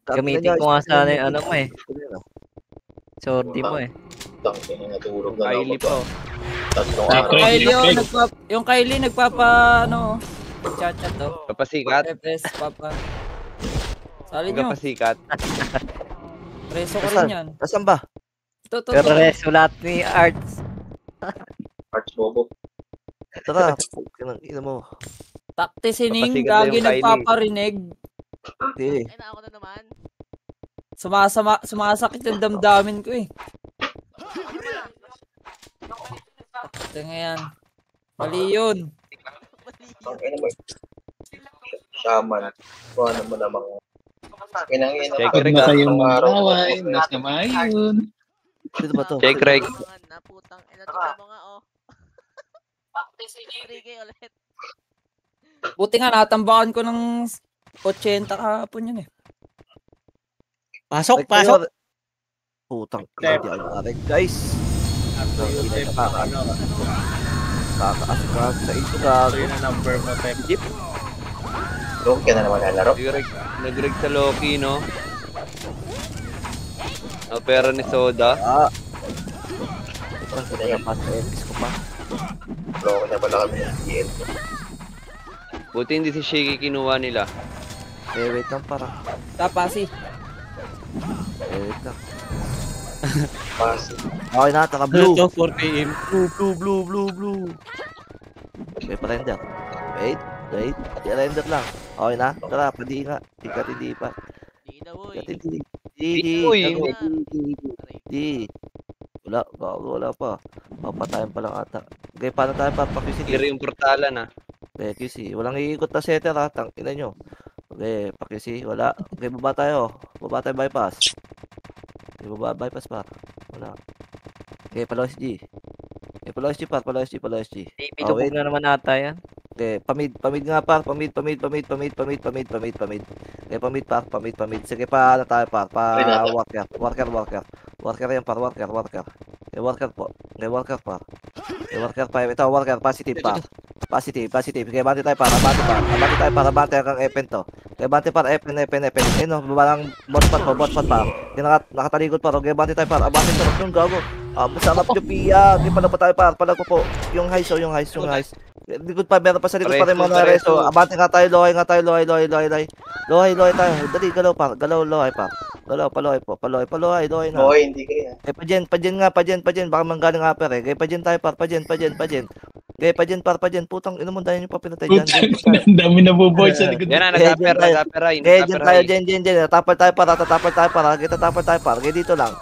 Gamitin ko nga sana yung ano mo eh. Sordi mo eh. Natulog na ako pa. Yung Kylie nagpapa ano chat to. Papasikat. FS papa. Sali nyo. Papasikat. Preso ko rin yan. Nasaan ba? Ito. Pero sulat ni Arts. Arts bobo. Tara, ina mo. Taktisining gagi nagpaparinig. Hindi. Ay, ako na naman. Sumasakit yung damdamin ko eh. Ito nga yan. Mali yun. Shaman. Kung ano mo namang... Check Huwag na kayong mag-away. Masama yun. Dito ba to? Check Reg. Naputang. Ito mo nga oh. 3K ulit. Buti nga natambakan ko ng 80 kahapon yun eh. Pasok. Putang kaya guys. Kakaaskrag sa ito Ito yung number mo, Tep. Doon ka na naman nalaro. Nag-reg sa Loki, no? Pera ni Soda. Ito na yung pasta epics ko pa. Bro, na pala kami ng GL. Buti hindi si Shiggy kinuha nila. Wait lang para. Tapasi. Wait lang. Pasi. Okay na, taka blue. 4 AM. Blue. Okay, pa-render. Wait. I-render lang. Okay na? Tara, padi nga. Hindi pa. Di na boy. Di. Wala pa. Papatayan pa lang ata. Okay, paano tayo papakisi? Kira yung portalan, ah. Okay, QC. Walang iikot na setter ha. Tangina nyo. Okay, pakisi. Wala. Okay, baba tayo. Baba tayo bypass. Okay, baba bypass pa. Wala. Okay, palo SG. Okay, palo SG pa. Palo SG. Pito na naman ata yan. Okay, pamid nga pa. Pamid. Okay, pamid. Sige pa, ano tayo pa? Worker. Worker yan pa, worker. Okay, worker po. Okay, worker pa. Ito, worker, positive pa. Positive. Okay, abante tayo para. Abante hanggang Epen to. Okay, abante para Epen. Eh no, baba lang botspot pa. Okay, nakatalikod pa. Okay, abante tayo para. Abante sarap yung gago. Masarap yung piya. Okay, palag pa tayo para. Palag po. Yung highs. Likod pa, meron pa sa likod pa rin mga reso. Abante nga tayo, lohay tayo. Dali, galaw pa. Lohay na. Boy, hindi kaya. Eh, pajen nga. Baka manggaling upper eh. Kaya pajen tayo par, pajen. Kaya pajen. Putang, ino mo dahil nyo pa pinatay dyan. Ang dami na buboard sa likod. Yan na, nag-apera. Kaya dyan tayo, dyan. Tatapal tayo para. Kaya tatapal tayo para. Kaya dito lang.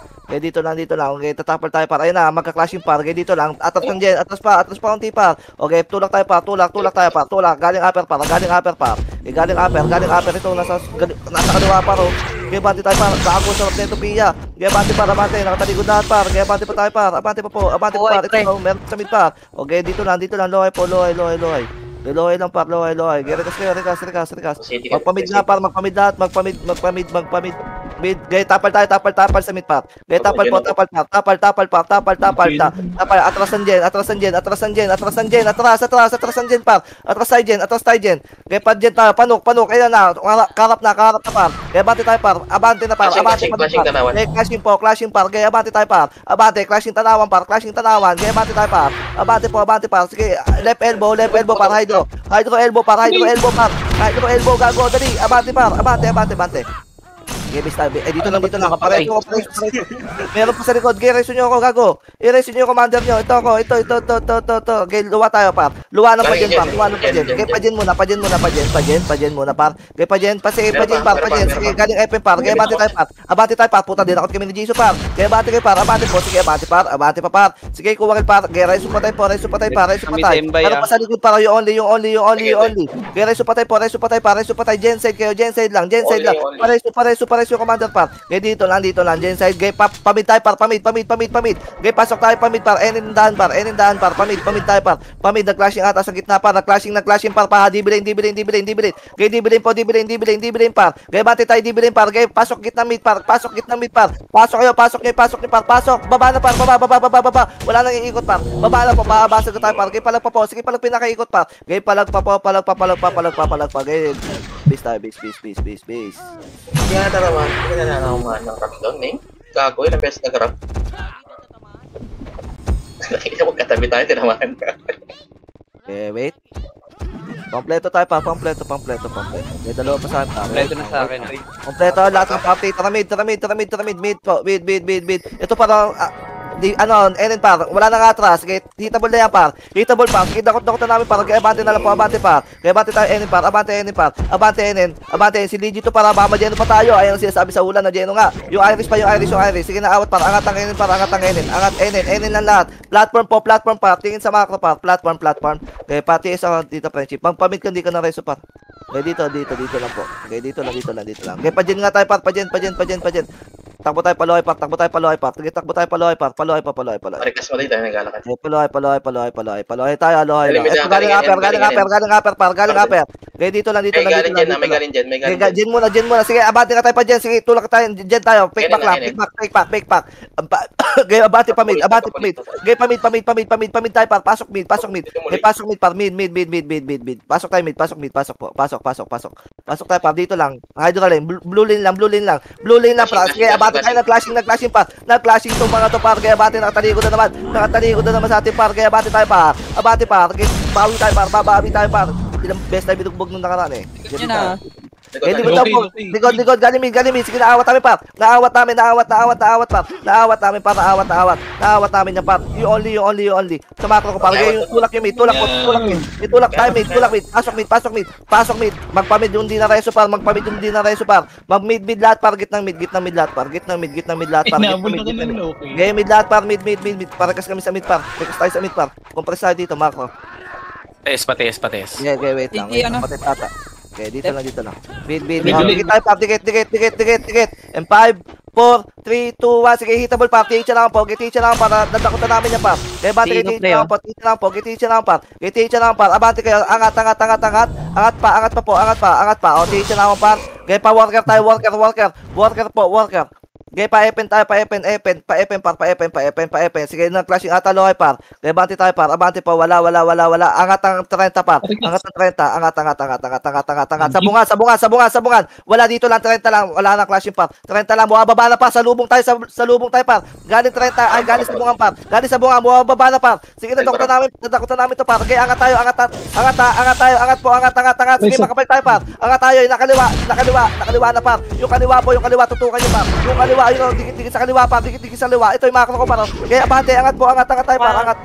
Okay, tatapal tayo para. Ayun na, magka-clashing par. Kaya dito lang. Atras lang dyan. Atras pa unti par. Okay, tulak tayo par. Tulak. Galing upper par. Galing upper. Ito, nasa kaliwa par. Okay, bati tayo par. Bago sa neto piya. Okay, bati par. Nakataligod lahat par. Okay, bati pa tayo par. Abante pa par. Ito, meron sa mid par. Okay, dito lang. Lohay. Lohay lang par. Rekas. Magpamid nga par. Magpamid lahat. Magpamid. Mid, gaya tapal sa mid part. Gaya tapal par. Atrasan dyan par. Atras tayo dyan. Gaya pa dyan tayo, panok. Ayan na, karap na par. Gaya abante tayo par. Abante na par. Clashing tanawan. Gaya clashing par. Gaya abante tayo par. Clashing tanawan. Gaya abante tayo par. Abante par. Sige, left elbow par. Hydro elbow par. Hydro elbow gago. Dali, abante par. Abante. Okay, dito lang. Pareho. Meron pa sa likod. Okay, reso nyo ako, gago. I-reso nyo yung commander nyo. Ito. Okay, luwa tayo, par. Luwa ng pajen, par. Okay, pajen muna, par. Okay, pajen, par. Sige, galing FM, par. Okay, abante tayo, par. Puta, dinakot kami ni Jisoo, par. Okay, abante kayo, par. Abante po. Sige, abante pa, par. Sige, kuwakil, par. Okay, reso pa tayo. Meron pa sa likod, par. Yung only. Okay, reso pa tayo. Gen side lang. Pares yung commander par. Gaya dito lang. Gen side. Gaya pamid tayo par. Pamid. Gaya pasok tayo pamid par. Enin dahan par. Pamid tayo par. Pamid. Nag-clashing ata sa gitna par. Nag-clashing par. Dibilin. Gaya dibilin par. Gaya bati tayo dibilin par. Gaya pasok gitna mid par. Pasok nyo par. Pasok. Baba na par. Baba. Wala nang iikot par. Baba na po. Babasag tayo par. Gaya palag pa po. Sige, palag pinakaikot par. Gaya palag pa. Gaya Base tayo, base. Hindi nga naman. Hindi nga naman ng rap doon, eh. Gago, ilang beses nag-rap. Nakikita mo katabi tayo, tinamaan ka. Okay, wait. Kompleto tayo pa, kompleto. May dalawa pa sa akin. Kompleto na sa akin. Kompleto, lahat ng party. Tara mid po. Mid. Ito parang, Enen par, wala nang atras. Sige, hitable na yan par. Hitable par. Sige, dakot na namin par. Kaya abante na lang po, abante par. Kaya abante tayo Enen par, abante par. Abante Enen. Si Legit to para baka ma-geno pa tayo. Ayan ang sinasabi sa ulan na geno nga. Yung Iris. Sige na awat par. Angat ang Enen par, angat Enen lang lahat. Platform par. Tingin sa macro par. Platform. Kaya pati isa dito friendship. Magpamit ka, hindi ka na reso par. Kaya dito lang po. Kaya dito lang. Kaya pa-gen nga tayo par, pa-gen. Takbo tayo paluhay par. Sige, takbo tayo paluhay par. Paluhay. Marikas mo dito, naglalakad. Paluhay tayo, alohay lang. Ito galing upper. Kaya dito lang. May galing dyan. Gen muna. Sige, abante ka tayo pa dyan. Sige, tulak tayo. Dyan tayo. Fake back. Kaya abante pa mid. Kaya pamid tayo par. Pasok mid. Kaya pasok mid par. Mid. Pasok tayo mid. Pasok po. Pasok tayo par. Dito lang. Hydro lane. Blue lane lang. Par. Sige, abante tayo. Nag-clashing par. Nag-clashing itong mga to par. Kaya abante. Nakatalikod na naman sa ating par. Kaya abante tayo par. Bawi tayo par. Ilang best tayo binugbog nung nakaraan eh. Yun na. Likod, galing mid. Sige, naawat namin par. Naawat namin yan par. You only. Sa macro ko par. Yung tulak mid. Tulak tayo mid. Pasok mid. Magpamid yung di na reso par. Mag-mid lahat par. Gitnang mid lahat par. Inabol na ka ng Loki. Gaya mid lahat par. Mid. Parakas kami sa mid par. Rekas tayo sa mid par. Compress tayo dito, macro. Pates. Okay, wait lang. Sige, ano? Patay tata. Okay, dito lang. Mid. Mid. Dikit tayo par. Dikit. And 5, 4, 3, 2, 1. Sige, hitable par. Teacher lang po. Para nadakutan namin yan par. Kaya bante kayo, teacher lang po. Abante kayo. Angat pa. O, teacher lang par. Kaya pa worker tayo. Worker. Okay, pa-epen tayo, pa-epen par. Sige, nag-clashing ata lohay par. Okay, banti tayo par, abante pa, wala. Angat ang 30 par. Angat. Sabungan. Wala dito lang, 30 lang. Wala nang clashing par. 30 lang, buwababa na pa. Sa lubong tayo par. Galing 30, ay galing sabungan par. Buwababa na par. Sige, nadakutan namin to par. Okay, angat tayo. Angat po. Sige, makapal tayo par. Angat tayo, nakaliwa na par. Yung kaliwa, tutukan nyo par. Yung kaliwa, ayun, dikit sa kaliwa pa, dikit sa kaliwa. Ito yung macro ko pa. Kaya abante, angat tayo pa. Angat.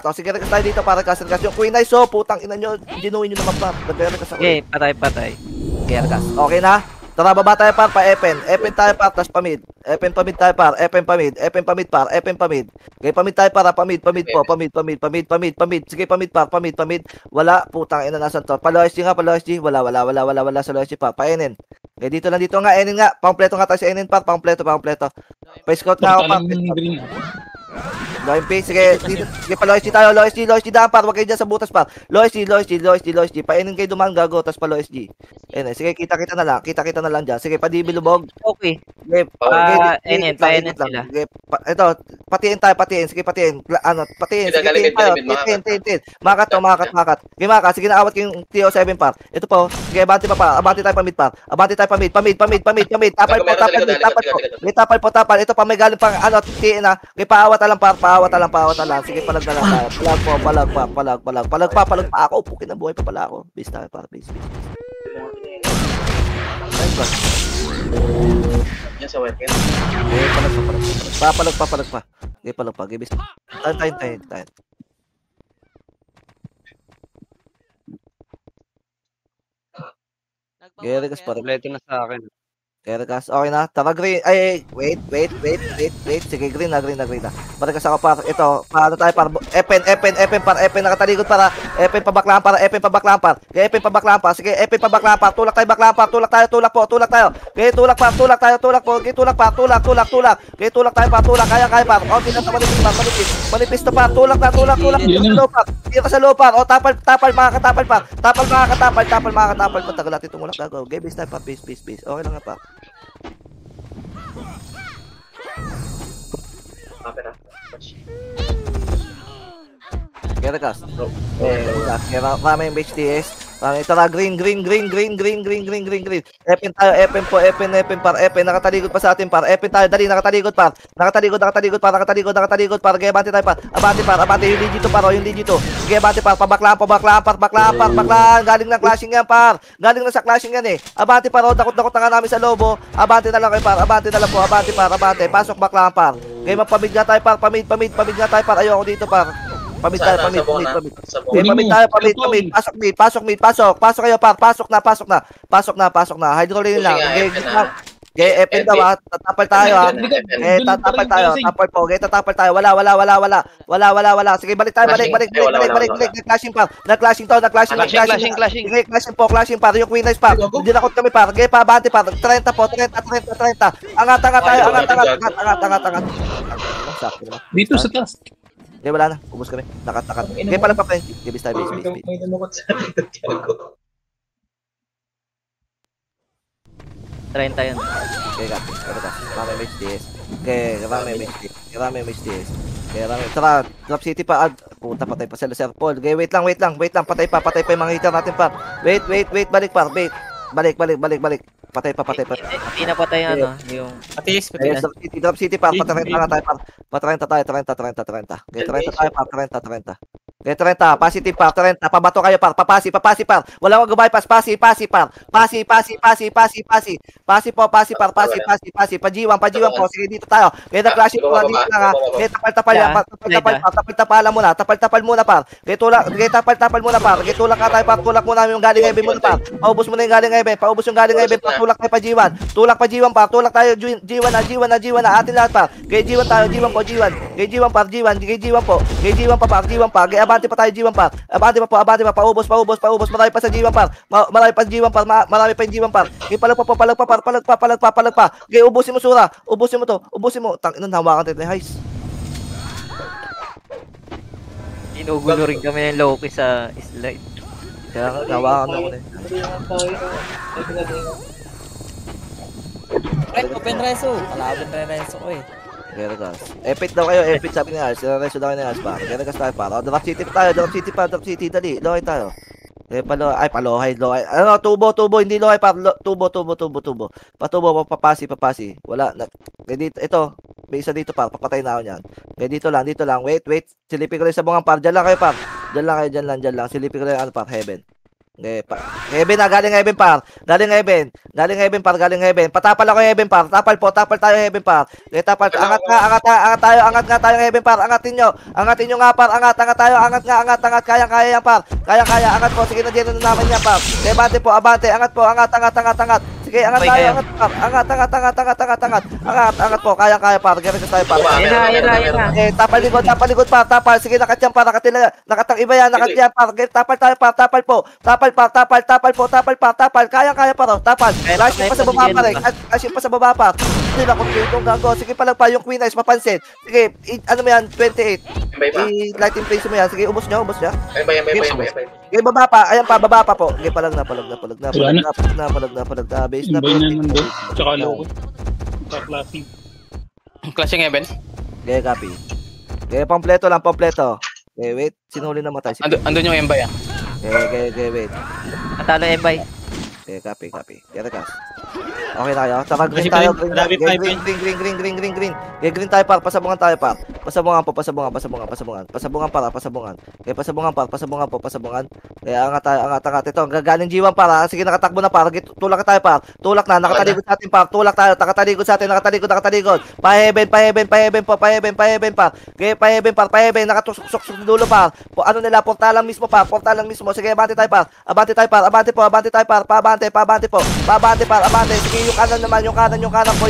O, sige, rekas tayo dito para rekas. Yung Queen Ice, putang ina nyo, ginuin nyo naman pa. Nagre-rekas ako. Okay, patay. Okay, rekas. Okay na? Tara, baba tayo par, pa-epen. Epen tayo par, tas pamid. Epen pamid tayo par, epen pamid par. Okay, pamid tayo para, pamid. Sige, pamid par. Wala, putang ina, nasan to? Palo SG. Wala sa SG pa. Pa-enen. Okay, dito nga, enen nga. Pampleto nga tayo sa enen par, pampleto. Pa-scout nga ako par. Low MP, sige, pa low SG tayo, low SG daan par, wag kayo dyan sa butas par. Low SG, painin kayo dumaan gago, tas pa low SG. Sige, kita na lang dyan. Sige, pa-DB lubog. Okay. Sige, Enen sila. Sige, ito, patiin. Sige, patiin. Patiin. Makat. Sige, sige, naawat kayong TO7 par. Ito po, sige, abante tayo pa mid par. Tapal po. Ito pa, may galing pang, tiin na. Okay, paawat na lang. Sige, palag na lang tayo. Palag pa ako. Pukin na buhay pa pala ako. Base tayo para, base. Yan sa weapon. Okay, palag pa. Okay, palag pa. Okay, base. Tayo. Okay, rekas para. Kompleto na sa akin. Rekas, okay na. Tara, green. Ay, wait. Sige, green na. Rekas ako par. Ito, paano tayo par? Epen nakatalikod para. Epen pabaklaan par. Okay, epen pabaklaan par. Sige, epen pabaklaan par. Tulak tayo. Okay, tulak pa. Okay, tulak par. Okay, tulak tayo par. Kaya par. Okay, nasa manipis to par. Tulak. Tira sa low par. O, tapal, makakatapal par. Tapal. Patagal natin tumulak. Gago. Okay, base tayo par. Base. Okay lang nga par. Kaya gas. Kaya rami yung HTS. Tara, green. Epen tayo, Epen par. Epen, nakataligod pa sa atin par. Epen tayo, dali, nakataligod par. Nakataligod par. Kaya abante tayo par. Abante, yung digito par, yung digito. Kaya abante par, baklaan. Galing ng clashing yan par. Galing na sa clashing yan eh. Abante par, dakot na nga namin sa lobo. Abante na lang kayo par, abante na lang po. Abante par. Pasok baklaan par. Kaya magpamid nga tayo par, pamid nga tayo par. Ayoko dito par. Pamid tayo. Pasok kayo par. Pasok na. Hydro lane lang. Gaya Epen daw ha. Tatapal tayo ha. Tapal po. Gaya tatapal tayo. Wala. Sige, balik tayo. Balik. Nag-clashing. Sige, clashing par. Yung Queen Eyes par. Hindi nakot kami par. Gaya pabante par. 30 po. 30. Angat tayo. Angat. Sakto naman. Dito sa taas. Okay, wala na. Ubus kami. Nakat. Okay, pala pa. Base tayo. May namukot sa akin. Tiago. 30 yun. Okay, got it. Rami MHDS. Tara, Drop City pa. Puta, patay pa sila Sir Paul. Okay, wait lang. Patay pa yung mga hitter natin pa. Wait. Balik par. Balik. Patay pa. Hindi na patay yung... Patis. Drop City par. Patarenta tayo par. 30. Okay, 30 tayo par. 30. Okay, 30. Positive par. 30. Pabato kayo par. Papasi par. Wala akong bypass. Pasi par. Pasi po. Pajiwan po. Sige, dito tayo. Okay, na-clashing po. Dito lang ha. Okay, tapal muna par. Okay, tapal muna par. Okay, tulak ka tayo par. Tulak muna yung galing Eben muna par. Paubos mo na yung galing Eben. Tulak tayo pa G1. Tulak pa G1 par. Tulak tayo G1 na. Atin lahat par. Okay, G1 tayo. G1 par. G1 po. Okay, G1 pa par. Okay, abante pa tayo G1 par. Abante pa. Paubos. Marami pa sa G1 par. Marami pa yung G1 par. Okay, palag pa. Okay, ubusin mo sura. Ubusin mo. Tangina, hawakan tayo. Heis. Inugulo rin kami ng Loki sa slide. Kaya hawakan ako na. Open Reso. Kalaban na Reso ko eh. Geragas. Epit daw kayo, sabi ni Ars. Reso daw ni Ars pa. Geragas tayo pa. Drop City, dali. Lohay tayo. Palohay. Ano, tubo, hindi lohay pa. Tubo. Patubo, papasi. Wala. Dito, ito. May isa dito par. Papatay na ako niyan. Kaya dito lang. Wait. Silipin ko rin sa bungang par. Diyan lang kayo par. Diyan lang. Silipin ko rin Heaven. Okay, Heaven na, galing Heaven par. Galing Heaven. Patapal ako Heaven par. Tapal tayo Heaven par. Okay, tapal. Angat tayo Heaven par. Angatin nyo nga par. Angat tayo. Angat. Kaya yan par. Kaya. Angat po. Sige na dyan na naman yan par. Okay, abante po. Angat po. Angat. Sige, angat tayo. Angat po. Kaya par. Gano'n tayo par. Yan na. Okay, tapal likod par. Tapal. Sige, nakatyan par. Nakatang iba yan. Nakatyan par. Okay, tapal tayo par. Tapal po. Tapal. Kaya pa ro. Tapal. Flashing pa sa baba pa. Hindi na kung itong gago. Sige palang pa yung Queen Eyes mapansin. Sige, ano mo yan? 28. I-lighting place mo yan. Sige, ubos niya. Okay, baba pa. Ayan pa, baba pa po. Okay, palag na. Base na. Bay naman doon. Tsaka Loki. Clashing. Clashing Eben. Okay, copy. Okay, kompleto. Okay, wait. Sinuli na matay. Andun yung Embay ah. Okay, wait. Matalo Embay. Okay, copy. Kaya okay tayo. Saka green tayo. Green. Okay, green tayo par. Pasabungan tayo par. Pasabungan. Okay, pasabungan. Kaya angat. Ito, gagaling G1 par. Sige, nakatakbo na par. Tulak tayo par. Tulak na. Nakataligod sa atin par. Tulak tayo. Nakataligod. Pa-heaven par. Okay, pa-heaven. Nakatusok sa dulo par. Ano nila? Portalang mismo par. Sige, abante tayo par. Abante tayo par. Pabante po. Abante. Sige, yung kanan naman, yung kanan par.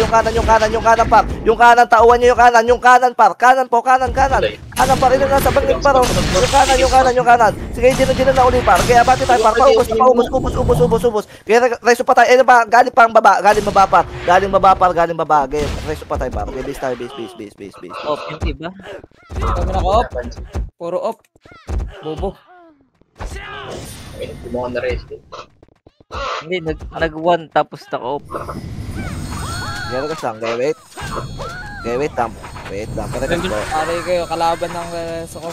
Yung kanan, tauhan nyo yung kanan par. Kanan Kanan par, ilan nasa bangin par. Yung kanan. Sige, dyan na uli par. Kaya abante tayo par. Paubos. Kaya reso pa tayo. Galing baba par. Kaya reso pa tayo par. Kaya base tayo, base. Open, diba? Kami naka-off. Puro off. Bobo. Hindi mo na rest. Hindi, nag-1 tapos naka-off. Gano'n lang, kaya wait. Wait lang. Pare Pare kayo, kalaban ng Reso ko.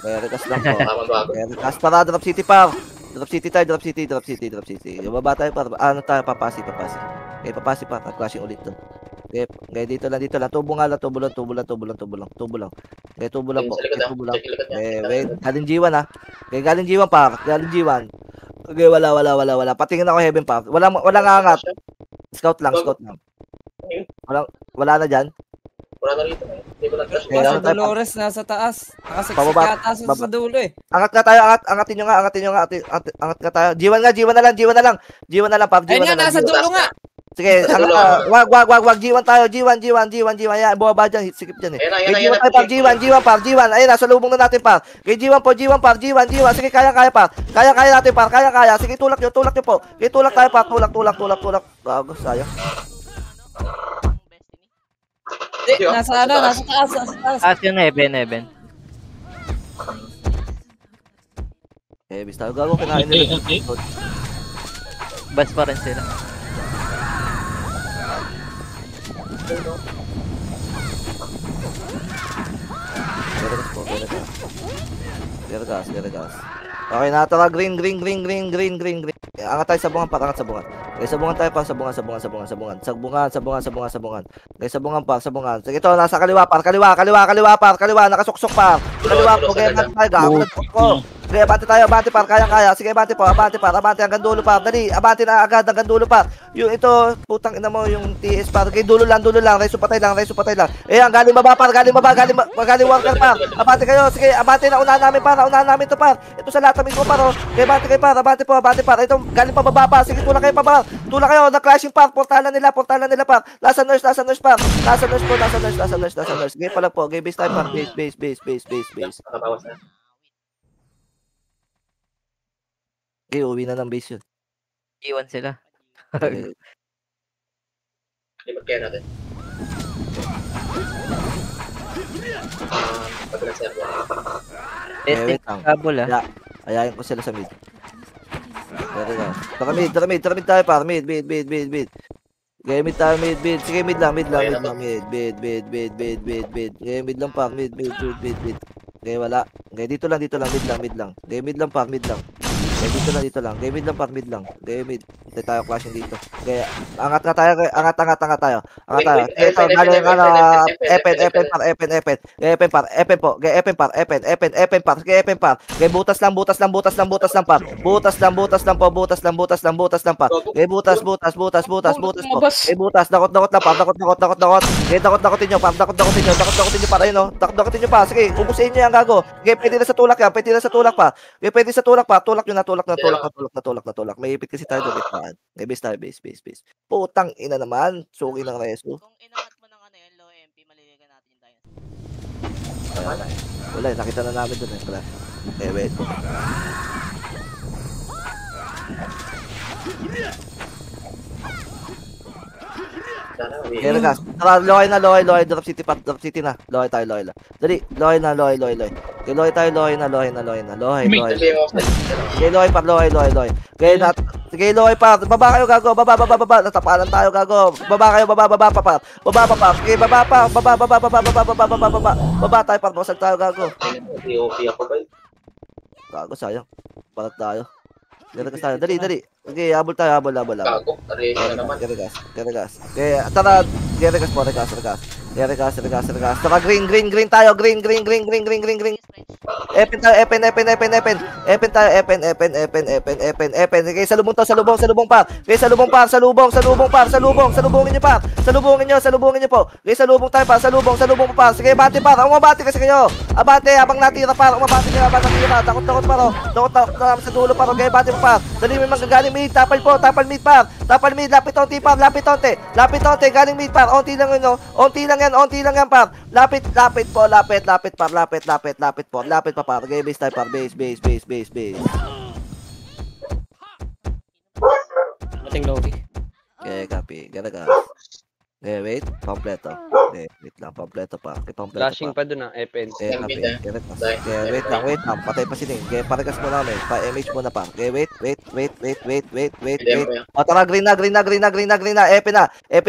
Kaya rekas lang po. Tama bago. Kaya rekas para drop city par. Drop city tayo, drop city, drop city, drop city. Yung baba tayo par. Ano tayo, papasi. Okay, papasi pa. Clashing ulit to. Okay, dito lang. Tubo nga lang, tubo lang. Okay, tubo lang po. Sa likod Okay, ah. tubo lang. Check yung likod niya. Okay, wait. Galing G1 ha. Okay, galing G1 par. Galing G1. Okay, wala. Patingin ako heaven par. Walang angat. Scout lang. Wala na dyan. Wala na rito. Hindi ko lang touch. Okay, Sa tayo, par. Dolores, nasa taas. Nakasaksik Pababa, yata sa dulo eh. Angat nga tayo, angatin nyo nga. Angat nga tayo. G1 na lang, par. Ayun nga, nasa dulo nga. Sige, wag G1 tayo. G1. Ayan, bumaba dyan, sikip dyan eh. Ayan na. G1 tayo, par. G1. Ayun, nasa lubong na natin, par. Okay, G1 par. G1. Sige, kaya, par. Kaya natin, par. Kaya. Sige, tulak nyo po. Okay, tulak tayo, par. Tulak. Bago, sayang. Nasa taas. Taas yung heaven. Eh, bis tayo. Gago, kinain nila. Okay. Bas pa rin sila. Geragas. Okay, nataka green. Angat tayo sa bungan, angat sa bungan. Okay, sabungan tayo pa, sabungan. Okay, sabungan pa. Sige, ito, nasa kaliwa, kaliwa, nakasuksok pa. Kaliwa po, kaya bante tayo, gago, ko. Okay, abante par, kaya. Sige, abante hanggang dulo pa. Dali, abante na agad hanggang dulo pa. Yung ito, putang ina mo, yung TS par. Okay, dulo lang. Reso patay lang. Eh, ang galing baba par, galing worker par. Abante kayo, sige, abante na unahan namin to par. Ito sa latamin ko par, oh. Okay, abante kayo par, abante par. Ito, galing pa baba pa. Sige, tulak kayo pa par. Tulak kayo, na-clashing par. Portalan nila par. Nasa nurse par. Nasa nurse. Game pala po. Game base time par. Base. Nakabawas na. Okay, uwi na ng base yun. Iwan sila. Okay. Lipat kaya natin. Pagkakas server. Testing wait lang. kabul ah. Ayayin ko sila sa mid. Tara mid tayo par. Mid. Okay, mid tayo, mid. Sige, mid lang. Mid. Okay, mid lang par. Mid. Okay, wala. Okay, dito lang. Mid lang. Okay, mid lang par. Okay, dito lang. Okay, mid lang par. Okay, mid. Hindi tayo clashing dito. Okay, angat tayo. Ito, Epen par. Okay, butas lang par. Butas lang par. Okay, butas po. Okay, butas. Dakot lang par. Okay, dakotin nyo par. Ayun, no? Dakotin nyo pa. Sige, ubusin nyo yan, gago. Okay, pwede na sa tulak yan. Okay, pwede sa tulak pa. Tulak na. May ipit kasi tayo doon. Okay, base. Putang ina naman. Suki ng reso. Kung inangat mo ng ano yan, low MP, maliligan natin yung dinosaur. Wala, nakita na namin doon. Okay, wait. Okay, nagas. Tara, loy. Drop city na. Loy tayo. Dali, loy na. Okay, loy tayo. Okay, loy par. Okay, sige, loy par. Baba kayo, gago. Baba. Natapalan tayo, gago. Baba kayo, baba pa. Okay, baba pa. Baba tayo, par. Basag tayo, gago. OP ako ba? Gago, sayang. Parat tayo. Dali. Okay, habol tayo. Gago. Tari na naman. Geregas. Okay, tara. Geregas po. Regas. Tara, green tayo. Green. Epen tayo. Okay, salubong pa. Okay, salubong nyo pa. Salubungin nyo po. Okay, salubong tayo pa. Salubong pa. Sige, abante pa. Umabante kasi kayo. Abante, habang natira pa. Umabante kayo, habang natira. Takot pa. Takot sa dulo pa. Okay, abante pa. Dali, may manggagaling mid. Tapal mid par. Lapit onti. Galing mid par. Onti lang yan par. Lapit po. Lapit pa par. Okay, base tayo par. Base. Mating Loki. Okay, copy. Ganagas. Okay, wait. Kompleto. Okay, wait lang, kompleto pa. Okay, kompleto Flashing pa. pa dun FN. Okay, Gambit, copy. Okay, rekas. Okay, wait lang. Patay pa si Ning. Okay, parekas muna kami. Pa-MH muna pa. Okay, wait. O, tara, green na. Epe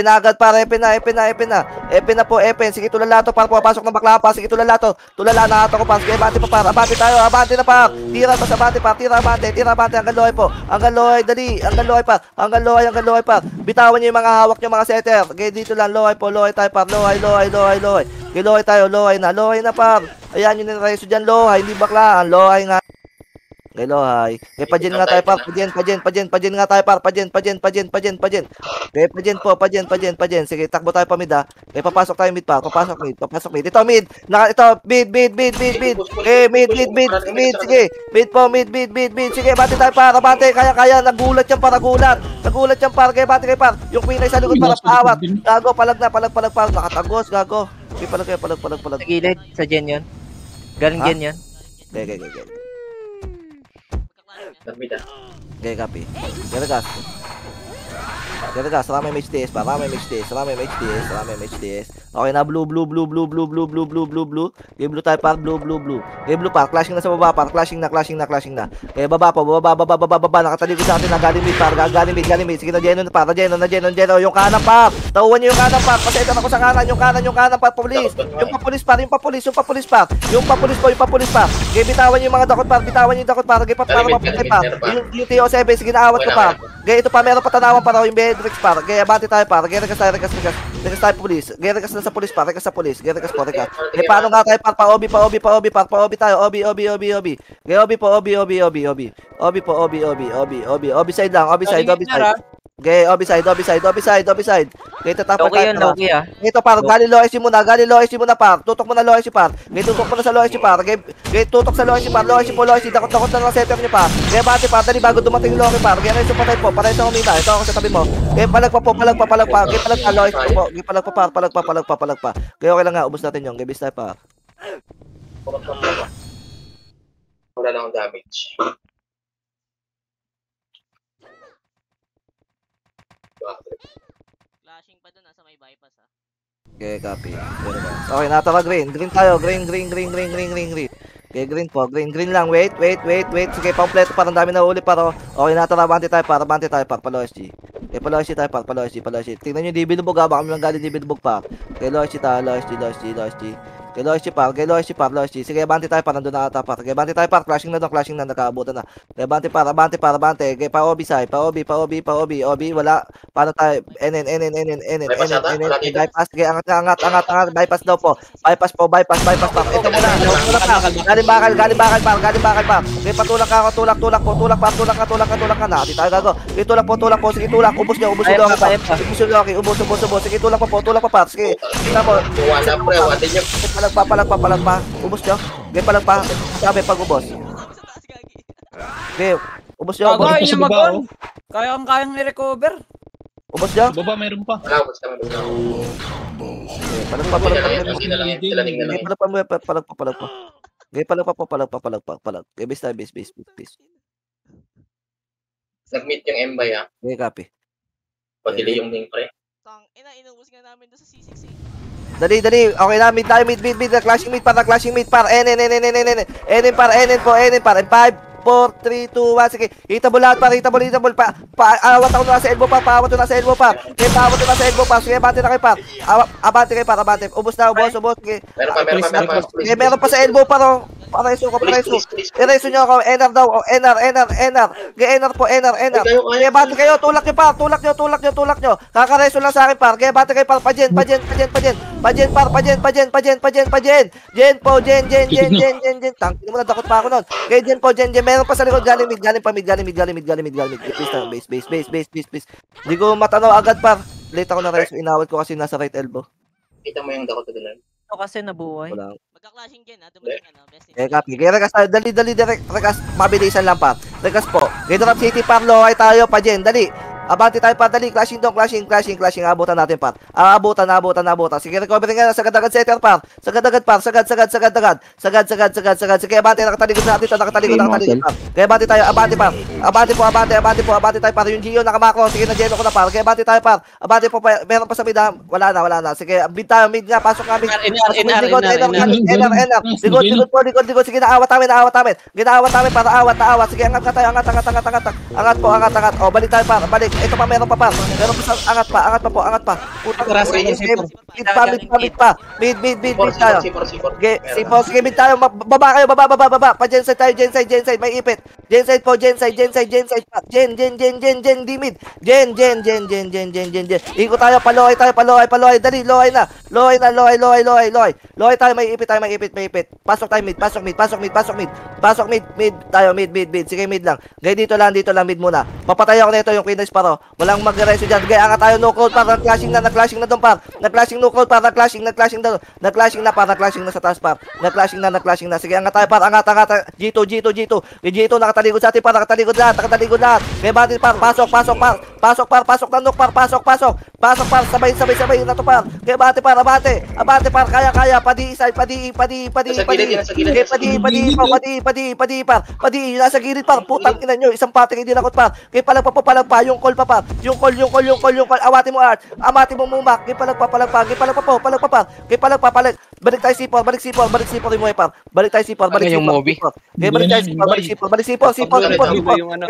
na agad, para. Epe na po, Epe. Sige, tulala to, para pumapasok ng bakla pa. Sige, tulala to. Tulala na ato ko pa. Sige, abante pa, para. Abante tayo, abante na pa. Tira pa sa abante pa. Tira abante. Hanggang lohay po. Hanggang lohay, dali. Hanggang lohay pa. Bitawan niyo yung mga hawak niyo, mga setter. Okay, dito lang, lohay po. Lohay tayo, par. Lohay. Okay, lohay tayo, lohay na, par. Ayan yun yung reso dyan, lohay. Hindi baklaan, lohay nga. Okay, lohay. Okay, pajin nga tayo, par. Pajin nga tayo, par. Pajin. Okay, pajin. Sige, takbo tayo pa mid, ha. Okay, papasok tayo mid, par. Papasok mid. Ito, mid. Ito, mid. Okay, mid. Sige, mid po, mid. Sige, bati tayo, par. Bati, kaya. Nagulat yan, par. Okay, bati kayo, par. Yung queen ay sa likod, para paawat. Gago, palag, par. Nakatagos, gago. Okay, palag. Sa gilid, sa gen yun. Galing Ha? gen yun. Okay. Gambit ah. Okay, copy. Geragas, rame MHDS pa, rame MHDS. Okay na, blue. Game blue tayo, par, blue. Game blue, par, clashing na sa baba, par, clashing na. Okay, baba po, baba, nakatalikod sa atin, galing mid, par, galing mid. Sige, na Jeno, yung kanan, par. Tauhan niyo yung kanan, par, paseta na ko sa kanan, yung kanan, par, police. Yung papulis, par. Yung papulis, par. Okay, bitawan niyo yung mga dakot, par, Okay, para mapatay, par. Yung TO7, sige, naawat ko, par. Okay, ito pa, meron pa tanawan, par, yung Bedrix, par. Okay, abante tayo, par. Okay, rekas tayo, police. Okay, rekas na sa police, par. Rekas. Okay, paano nga tayo, par, pa-obi, par. Pa-obi tayo, obi. Okay, obi po. Obi side lang, obi side. Okay, obi side. Okay, tatapon Okay tayo, yun, par. okay ah. Ito, par, gali low SC muna, par. Tutok mo na low SC, par. Okay, tutok mo na sa low SC, par. Okay, tutok sa low SC, par. Low SC, dakot na lang setter niyo, par. Okay, bati, par, dali bago dumating yung low SC, par. Okay, reso patay po, para ito kumina. Ito ako sa tabi mo. Okay, palag pa. Okay, palag pa, low SC po. Okay, palag pa. Okay, okay lang nga, ubos natin yung. Okay, bis tayo, par. Wala lang akong damage. Flashing pa dun, nasa may bypass ha. Okay, copy. Okay, natara green. Green tayo. Green. Okay, green po. Green lang. Wait. Sige, kompleto. Parang dami na uli, paro. Okay, natara. Abante tayo, par. Palo SG. Okay, palo SG tayo, par. Tingnan nyo, di binubog, ha. Baka may galing di binubog, par. Okay, low SG tayo. Low SG. Okay, low SG, par. Sige, abante tayo, par. Nandun na ata, par. Okay, abante tayo, par. Clashing na, nakaabutan na. Okay, abante, par. Okay, pa-obi side. Pa-obi. Wala. Paano tayo? NN. Bypass. Okay, angat. Bypass daw po. Bypass, par. Ito muna. Galing bakal, par. Okay, patulak ka ako. Tulak ka na. Di tayo gago. Okay, tulak po. Sige, tulak. Ubos yung Loki, par. Ubos. Sige, tulak pa, par. Sige, tingnan mo. Wala pre, wala niyo. Palag pa. Ubos nyo. Okay, palag pa. Sabi pag ubos. Sa taas, gagi. Okay, ubos nyo. Kaya sa niya baba, mag-on. oh. Kayang i-recover. Ubos nyo. Baba, meron pa. Wala, basta kami doon. Okay, palag pa. Hindi na lang yan. Sila ning na lang. Okay, palag pa. Okay, palag pa. Okay, base. Nag-meet yung Mbay ah. Okay, copy. Pag-delay yung link pre. Tang, inubos nga namin doon sa C6 eh. Dali. Okay na, mid. Clashing mid, par. NN, par. 5, 4, 3, 2, 1. Sige, hitabol lahat, par. Paawat ako na sa elbow, par. Okay, paawat na sa elbow, par. Sige, abante na kayo, par. Abante kayo, par. Ubos. Sige. Okay, meron pa sa elbow, par. Pareso. Please. Ereso nyo ako, NR daw. NR. Okay, NR po. Okay, bate kayo, tulak nyo. Kakareso lang sa akin, par. Okay, bate kayo, par. Pajen. Jen po. Tangin mo na, dakot pa ako nun. Okay, Jen po. Meron pa sa likod, galing mid. Base. Hindi ko matanaw agad, par. Late ako na reso, inawat ko kasi nasa right elbow. Kita mo yung dakot doon. Ito kasi nabuhay. Wala. Magka-clashing gen ha, dumating best in Copy. Kaya rekas tayo. Dali, direct. Rekas, mabilisan lang, par. Rekas po. Gate Drop City, par. Lohay tayo, pa Jen. Dali. Abante tayo par, dali, clashing dong, clashing, abutan natin par. Abutan. Sige, recovery nga, sagad-agad setter par. Sagad-agad par, sagad. Sige, abante, nakatalikod na natin ito, nakatalikod par. Kaya abante tayo, abante par. Abante tayo par, yung Gio nakamakro. Sige, na-geno ko na par. Kaya abante tayo par. Abante po, meron pa sa mid, wala na. Sige, mid tayo, mid nga, pasok nga mid. Likod. Sige, naawat namin. Ginaawat namin para awat. Sige, angat tayo. Angat po. O, balik tayo par, balik. Ito pa, meron pa. Meron pa sa, angat pa. Putang mid pa. Mid tayo. Sige, mid tayo. Baba kayo, baba. Pa-genside tayo, genside. May ipit. Genside po, genside. Gen, di mid. Gen. Ikot tayo, paloy. Dali, loy na. Loy. Loy tayo, may ipit. Pasok tayo mid. Pasok mid tayo, mid. Sige, mid lang. Gaya dito lang, mid muna. Papatay ako nito yung Queen Sparrow. Walang mag-reso dyan. Gaya angat tayo, no crowd par. Nag-clashing na doon par. Nag-clashing no crowd par. Nag-clashing na. Nag-clashing na sa taas par. Nag-clashing na. Sige, angat tayo par. Angat. G2. G2 nakataligod sa atin par. Nakataligod lahat. Gaya batin par. Pasok par. Pasok na nok par. Pasok par. Sabay na to par. Gaya bate par. Abate par. Kaya. Padi. Nasa gilid par. Putang ina nyo. Isang pating hindi nakot par. Kaya palag pa. Yung call pa par. Yung call. Awati mo art. Amati mo mumak. Kaya palag pa. Kaya palag pa. Balik tayo sipor. Balik sipor yung muhay par. Balik tayo sipor. Ano yung movie? Kaya balik tayo sipor. Balik sipor. Kaya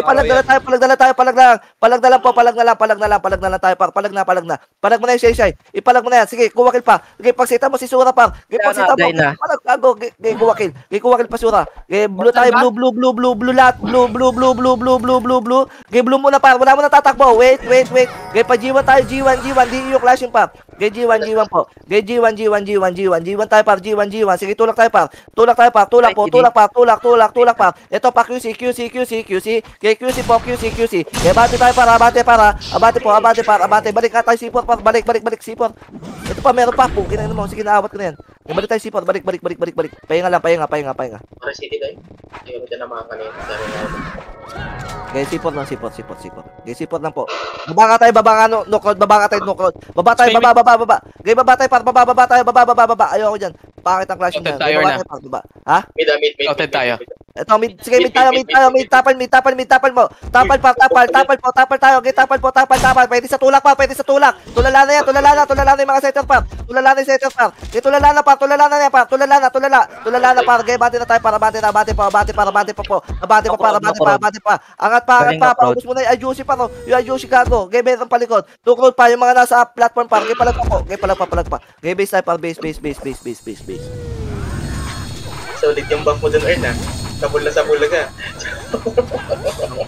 palag na lang tayo par. Palag na. Palag mo na yung shay. Ipalag mo na yan. Sige, kuwakil pa. Sige, pagsita mo si Sura par. Sige, pagsita mo. Palag gago. Sige, kuwakil pa Sura. Sige, blue tayo. Blue lahat. Blue. Sige, blue muna par. Wala mo na tatakbo. Wait. Sige, pa G1 tayo. G1. Di yung clashing par. Sige, G1 po. Sige, G1 tayo par. G1. Sige, tulak tayo par. Tulak par. Ito pa QC. Sige, QC po. Sige, abate tayo para. Abate. Balik ka tayo sipor par. Balik sipor. Ito pa, meron pa. Pukin na mo. Sige, naawat ko na yan. Balik tayo sipor. Balik. Pahinga lang. Para city tayo. Ayaw mo dyan na mga kanina. Okay, sipor lang. Okay, sipor lang po. Baba ka tayo, no crowd. Baba tayo, baba. Okay, baba tayo par. Baba. Ayaw ako dyan. Pangit ang clashing na. Tayo na. Ha? Mid. Outed tayo. Ito, mid. Sige, mid tayo. Tapal mo. Tapal tayo. Okay, tapal. Pwede sa tulak. Tulala na yung mga setter par. Tulala na par. Okay, bati na tayo para. Abante pa. Angat pa. Paubos mo na yung Ayushi pa. Yung Ayushi gago. Okay, meron palikod. Tukod pa yung mga nasa platform par. Okay, palag pa. Okay, base tayo par. Base. So, ulit yung buff mo dun, Earn, ha? Sabula ka.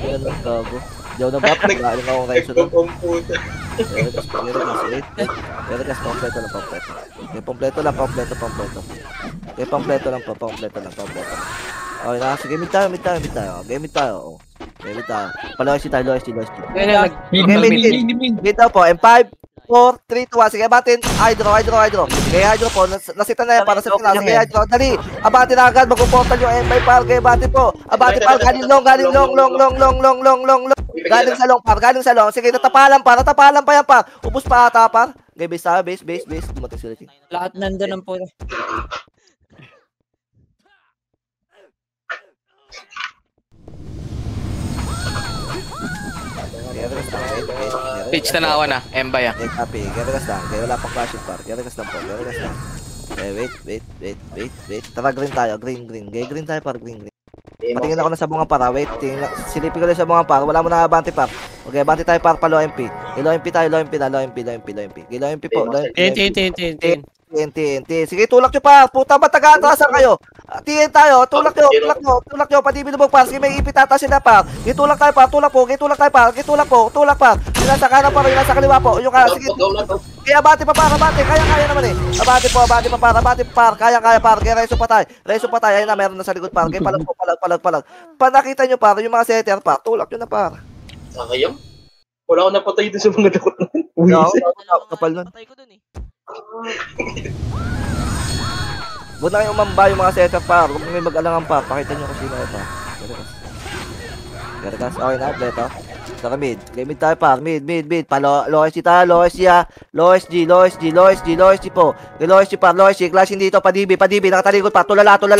Yan lang gago. Diyaw na bap. Galing ako kayo sunod. Nagpapamputa. Verigas, kompleto lang. Okay, kompleto lang. Okay, kompleto lang. Okay na, sige, mid tayo. Game tayo. Paloy si tayo. Mid daw po. M5, 4, 3, 2, 1. Sige, abatin. Hydro. Sige, hydro po. Nasita na yan para sa final. Sige, hydro. Dali. Abatin na agad. Mag-portal yung M5 par. Okay, abatin po. Abatin par. Galing long. Galing sa long. Sige, natapalan pa yan par. Upos pa ata par. Okay, base tayo. Base. Dumating sila. Lahat nandun ang po. Pitch tanawa na. Embay ah. Okay, copy. Gerigas lang. Okay, wala pang clashing par. Gerigas lang. Okay, wait. Tara, green tayo. Green. Okay, green tayo par. Green. Patingin ako na sa bunga para. Wait, silipin ko lang sa bunga para. Wala mo na abante par. Okay, abante tayo par pa low MP. Low MP tayo. Low MP po. TNT. Sige, tulak nyo pa. Puta, mataga-atrasan kayo. TNT tayo. Tulak nyo. Pati binubog par. Sige, may ipitata sila par. Gitulak tayo par. Tulak par. Yung nasa kanan par. Yung nasa kaliwa po. Yung sige. Kaya abate pa par. Kaya naman eh. Abate pa par. Kaya par. Kaya reso pa tayo. Ayun na, meron na sa likod par. Kaya palag. Pa nakita nyo par. Yung mga setter par. Tulak nyo na par. Sakayang? Wala ko napatay doon sa mga dakot na. Kapal nun. Patay ko dun eh. Huwag na kayong umamba yung mga setter par. Kung may mag-alangan pa, pakita nyo kung sino ito. Gerigas. Okay na, Bleto. Saka mid. Okay, mid tayo par. Mid. Pa, low SG tayo. Low SG ha. Low SG po. Okay, low SG par. Low SG. Clashing dito. Padibi. Nakatalikod pa. Tulala to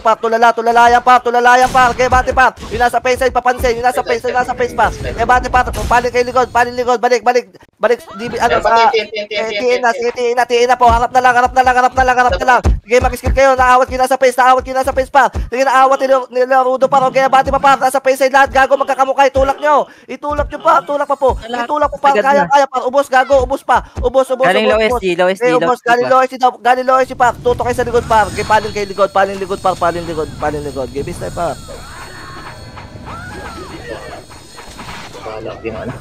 par. Tulala yan par. Okay, bati par. Yung nasa pace side. Papansin. Yung nasa pace par. Okay, bati par. Palin kay likod. Balik. Dibi. Ano sa... Tiin na po. Harap na lang. Sige, mag-skill kayo. Naawat kayo nasa pace par. Sige, naawat nila Rudo par. Okay, bati pa par. Nasa pace side lahat. Gago, magkakamukha. Itulak nyo pa. Itulak pa po. Kaya par. Ubos, gago. Ubos pa. Galing low SG. Ubos, galing low SG par. Tuto kayo sa likod par. Okay, palin likod par. Gibis tayo par. Balak yung ano.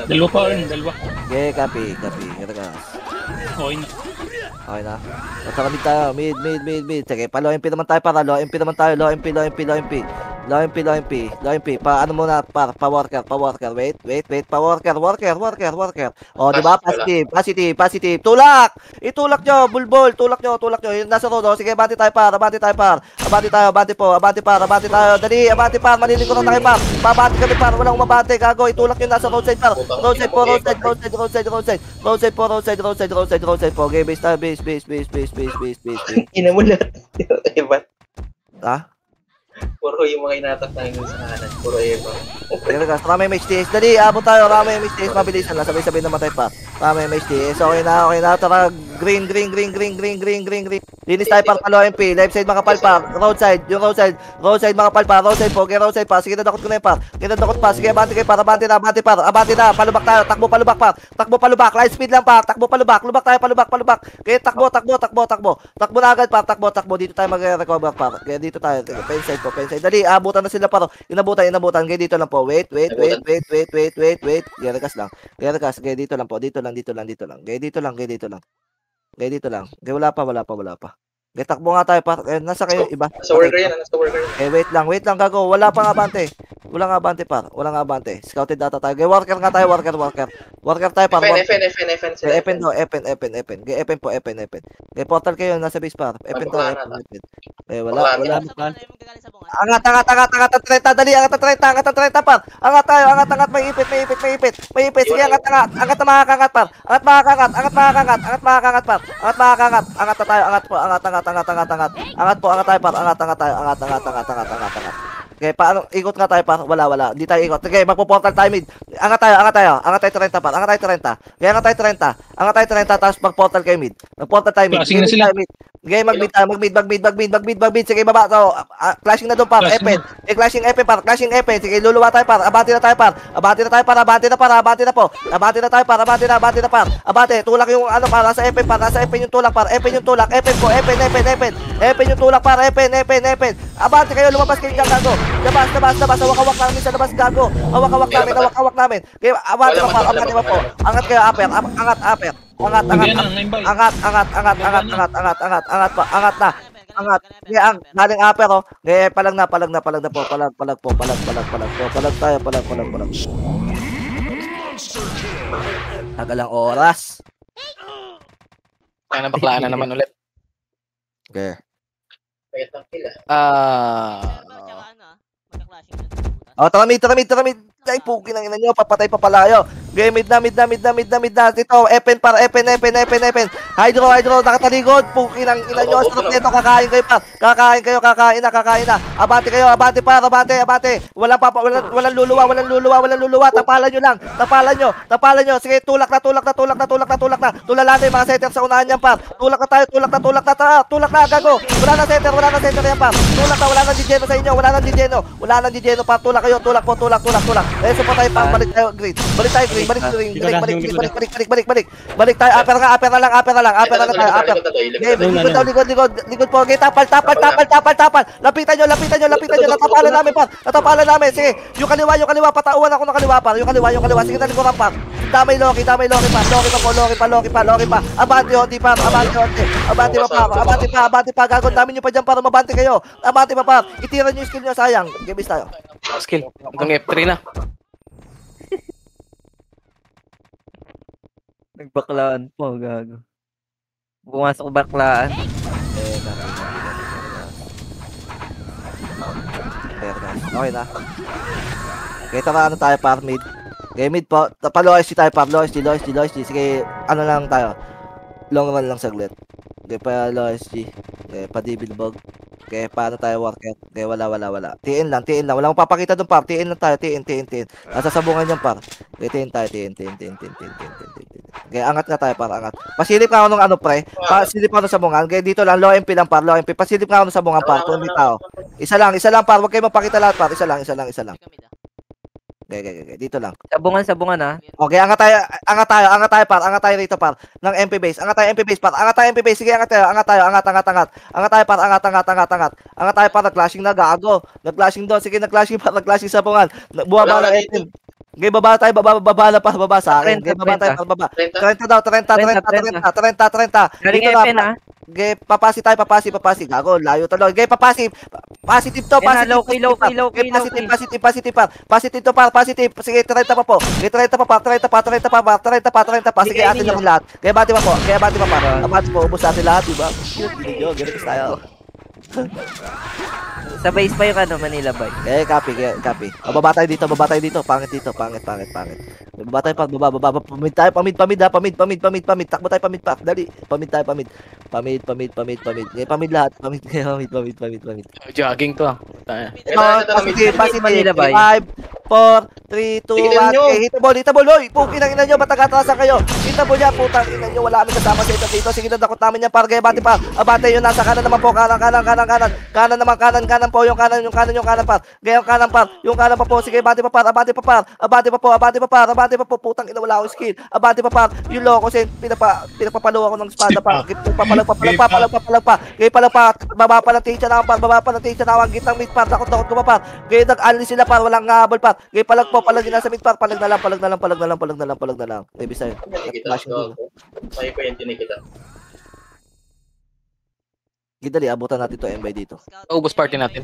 Dalawa pa rin, dalawa. Okay, copy. Katagas. Okay na. Okay na. Saka mid tayo. Mid. Sige, pa low MP naman tayo para. Low MP. Low MP. Pa ano muna par. Pa worker. Wait. Pa worker. O, di ba? Positive. Tulak. Itulak nyo. Bulbol. Tulak nyo. Yung nasa road. Sige, abante tayo par. Abante tayo. Dali, abante par. Manilig ko na tayo par. Pabante kami par. Walang umabante. Gago. Itulak nyo nasa roadside par. Roadside po. Okay, base tayo. Base. Ina mo lahat. Iba. Ha? Puro yung mga inatak na yun sa kanan. Puro iba. Kaya Rame MHTS. Dali, abot tayo. Rame MHTS. Mabilisan lang. Sabay-sabay namatay pa. Rame MHTS. Okay na. Tara, green. Linis tayo para low MP. Left side makapal pa. Roadside makapal pa. Roadside po. Okay, roadside pa. Sige, nadakot ko na yun pa. Sige, abante kayo pa. Abante na. Palubak tayo. Takbo palubak. Light speed lang pa. Takbo palubak. Lubak tayo. Palubak. Okay, takbo. Takbo na agad pa. Takbo. Dito tayo mag-recover pa. Okay, dito tayo. Pen side. Dali, abutan na sila paro. Inabutan. Kaya dito lang po. Wait. Geragas lang. Kaya dito lang po. Dito lang. Kaya dito lang. Kaya wala pa. Kaya takbo nga tayo pa. Nasa kayo iba. Nasa worker yan. Wait lang gago. Wala pang abante. Walang abante. Scouted data tayo. Kaya worker nga tayo. Worker tayo pa. FN sila. Epen do. Kaya Epen po. Kaya portal kayo. Nasa base pa. Epen do. Eh, wala. Angat. 30. Dali. Angat 30 pa. Angat tayo. Angat. May ipit. Sige, angat. Angat na makakangat pa. Angat makakangat pa. Angat tayo. Angat tayo. Okay, paano ikot nga tayo pa? Wala. Hindi tayo ikot. Okay, magpo-portal tayo mid. Angat tayo. Angat tayo 30 pa. Angat tayo 30. Tapos mag-portal kayo mid. Mag-portal tayo mid. Flashing na sila. Okay, mag-mid. Sige, baba. So, clashing na doon par. Epen. Clashing Epen. Sige, luluwa tayo par. Abante na tayo par. Abante na po. Abante na par. Abante. Tulak yung ano para sa Epen par. Nasa Epen yung tulak par. Epen yung tulak. Epen yung tulak par. Epen. Abante kayo. Lumabas kayo dyan gago. Labas. Hawak-hawak namin sa labas gago. Hawak-hawak namin. Okay, abante pa par. Abante pa po. Angat kayo aper. Angat. Angat na. Kaya ang galing aper oh. Kaya palag na po. Palag tayo. Tagalang oras. Ay, nabaklaan na naman ulit. Okay. Oh, taramid. Ay, puki ng ina nyo. Papatay pa palayo. Okay, mid na. Dito, Epen. Hydro. Nakataligod. Puki ng ina nyo. Sarap nito. Kakain kayo pa. Kakain na. Abante kayo. Abante. Walang luluwa. Tapalan nyo. Sige, tulak na. Tulala na yung mga setter sa unahan yan, par. Tulak na tayo. Tulak na, gago. Wala na setter yan, par. Tulak na. Wala na Digeno sa inyo. Wala na Digeno, par. Tulak kayo. Tulak. Eso pa tayo, par. Balik tayo, green. Balik tayo. Aper na lang tayo. Likod po. Okay, tapal. Lapitan nyo. Natapalan namin. Sige, yung kaliwa. Patauan ako ng kaliwa, par. Yung kaliwa. Sige, talikuran, par. Damay Loki, pa. Abante, Oti, par. Abante pa. Gagawin namin nyo pa dyan para mabante kayo. Abante pa, par. Itira nyo yung skill nyo, sayang. Games tayo. Skill. Hanggang F3 na. Nagbaklaan po, gago. Pumasok baklaan. Okay na. Okay, tara ano tayo, par, mid. Okay, mid po. Pa-low SG tayo, par. Low SG. Sige, ano lang tayo. Long run lang saglit. Okay, pa-low SG. Okay, pa-dibilbog. Okay, paano tayo worker? Okay, wala. TN lang. Wala akong papakita doon, par. TN lang tayo. TN. Nasa sabungan yan, par. Okay, TN tayo. TN. Okay, angat nga tayo, par. Angat. Pasilip nga ako nung ano, pre. Pasilip ako nung sabungan. Okay, dito lang. Low MP lang, par. Low MP. Pasilip nga ako nung sabungan, par. Kung hindi tao. Isa lang, par. Huwag kayo mapakita lahat, par. Isa lang. Okay. Dito lang. Sabungan ha. Okay, angat tayo, par. Angat tayo rito, par. Ng MP base. Angat tayo MP base, par. Sige, angat tayo. Angat tayo, par. Angat tayo, par. Nag-clashing na, gago. Nag-clashing doon. Sige, nag-clashing, par. Nag-clashing sabungan. Buwaba na 18. Okay, baba tayo, baba na, par. Baba sa akin. Okay, baba tayo, par. Baba. 30 daw, 30. Galing Dito FN na. ha. Okay, papasi. Gago, layo talo. Okay, papasi. Positive to, Yan na, positive. low key. Positive par. Positive to, par. Positive. Sige, 30 pa po. Okay, 30 pa. Sige, atin naman lahat. Kaya bati pa, par. Abati po, ubos natin lahat, diba? Yo, ganito tayo. Sa base pa yung ano, Manila Bay. Okay, copy. Baba tayo dito. Pangit dito. Baba tayo, par. Baba. Pamid tayo, pamid. Takbo tayo, pamid, par. Dali. Pamid. Okay, pamid lahat. Pamid. Jogging to ah. Positive. Manila Bay. 5, 4, 3, 2, 1. Okay, hitabol. Hoy, pukinang ina nyo, matagatrasan kayo. Hitabol yan, putang ina nyo. Wala kami kasama sa ito dito. Sige, nadakot namin yan, par. Kaya bati pa. Abate yun, nasa kanan naman po. Kanan po. Yung kanan, par. Kaya yung kanan, par. Yung kanan pa po. Sige, abate pa, par. Abate pa po. Putang ina, wala akong skill. Abate pa, par. Yung loko, sin. Pinapapalo ako ng espada, par. Papalag pa. Kaya palag pa. Baba pa ng teacher na, par. Ang gitang mid, par. Takot ko pa, par. Kaya nag-ali sila, par. Walang habol, par. Kaya palag din nasa mid, par. Palag na lang. May bisa yun. May ko yung tinikita. Gidali, abutan natin to MB dito. Ubus party natin.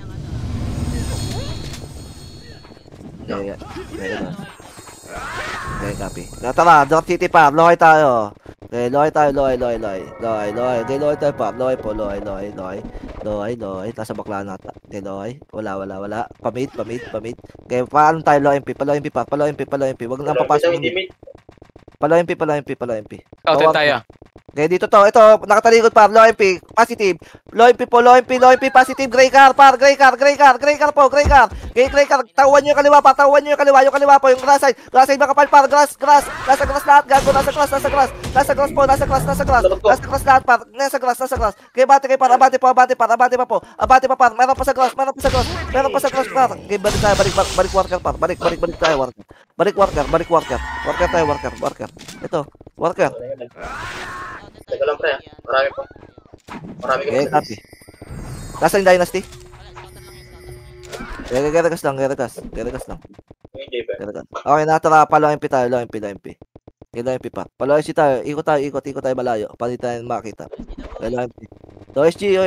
Okay, copy. Tara, drop city, par. Loy tayo. Okay, loy tayo. Okay, loy tayo, par. Loy po. Nasa bakla nata. Okay, loy. Wala. Pamid. Okay, paano tayo, low MP, par. Wag lang papasok. Palo MP. Outed tayo. Okay, dito to. Ito, nakatalikod, par. Low MP. Positive. Low MP. Positive. Gray car. Okay, gray car. Okay, gray car. Tawan nyo yung kaliwa, par. Yung kaliwa po. Yung grass side makapal, par. Grass. Nasa grass lahat, gago. Nasa grass po. Nasa grass lahat, par. Nasa grass. Okay, bate kayo, par. Abate pa po. Meron pa sa grass, par. Okay, balik tayo. Balik worker, par. Balik tayo, worker. Balik worker. Worker. Ito, worker. Teka lang, pre. Marami Okay, ka. copy. Nasaan yung dynasty? Geragas lang. Hindi ba? Okay, natara. Palo MP tayo. Low MP. Okay, low MP pa. Palo SG tayo. Ikot tayo malayo. Pati tayo makita. Okay, low MP. Low SG.